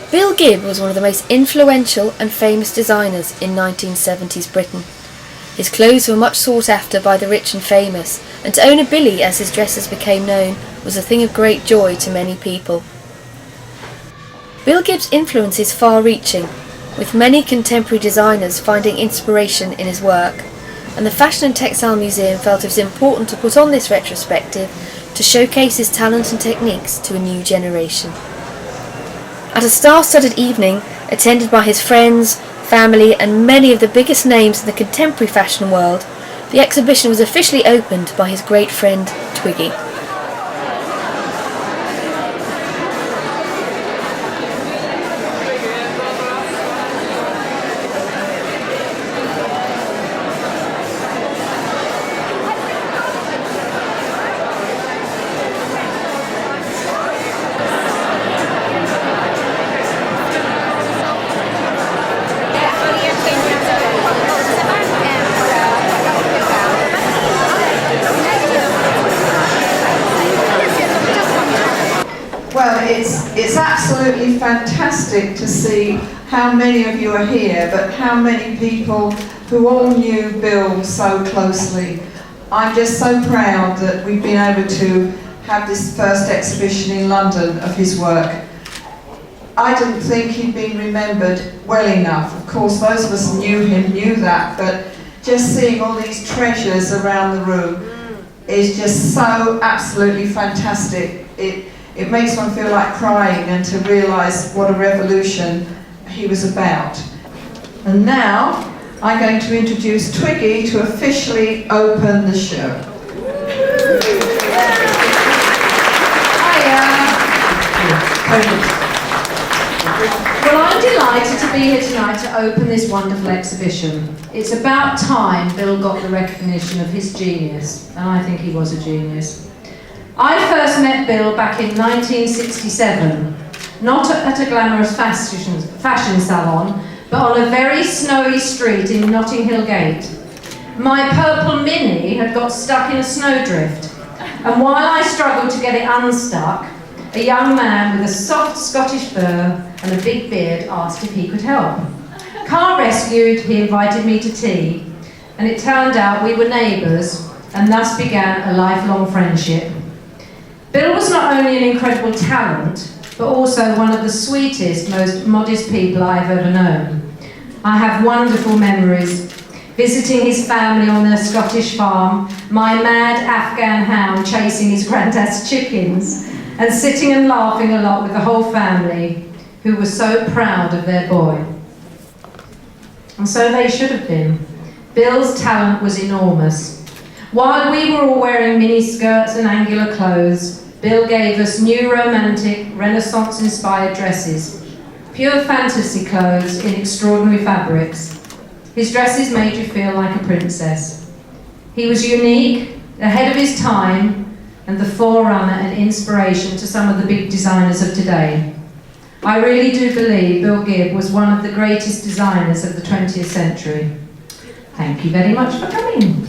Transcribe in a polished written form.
Bill Gibb was one of the most influential and famous designers in 1970s Britain. His clothes were much sought after by the rich and famous, and to own a Billy, as his dresses became known, was a thing of great joy to many people. Bill Gibb's influence is far-reaching, with many contemporary designers finding inspiration in his work, and the Fashion and Textile Museum felt it was important to put on this retrospective to showcase his talent and techniques to a new generation. At a star-studded evening, attended by his friends, family and many of the biggest names in the contemporary fashion world, the exhibition was officially opened by his great friend Twiggy. Well, it's absolutely fantastic to see how many of you are here, but how many people who all knew Bill so closely. I'm just so proud that we've been able to have this first exhibition in London of his work. I didn't think he'd been remembered well enough. Of course, those of us who knew him knew that, but just seeing all these treasures around the room is just so absolutely fantastic. It makes one feel like crying, and to realise what a revolution he was about. And now I'm going to introduce Twiggy to officially open the show. Hiya. Well, I'm delighted to be here tonight to open this wonderful exhibition. It's about time Bill got the recognition of his genius, and I think he was a genius. I first met Bill back in 1967, not at a glamorous fashion salon, but on a very snowy street in Notting Hill Gate. My purple Mini had got stuck in a snowdrift, and while I struggled to get it unstuck, a young man with a soft Scottish fur and a big beard asked if he could help. Car rescued, he invited me to tea, and it turned out we were neighbours, and thus began a lifelong friendship. Bill was not only an incredible talent, but also one of the sweetest, most modest people I've ever known. I have wonderful memories, visiting his family on their Scottish farm, my mad Afghan hound chasing his granddad's chickens, and sitting and laughing a lot with the whole family, who were so proud of their boy. And so they should have been. Bill's talent was enormous. While we were all wearing mini-skirts and angular clothes, Bill gave us new romantic, Renaissance-inspired dresses, pure fantasy clothes in extraordinary fabrics. His dresses made you feel like a princess. He was unique, ahead of his time, and the forerunner and inspiration to some of the big designers of today. I really do believe Bill Gibb was one of the greatest designers of the 20th century. Thank you very much for coming.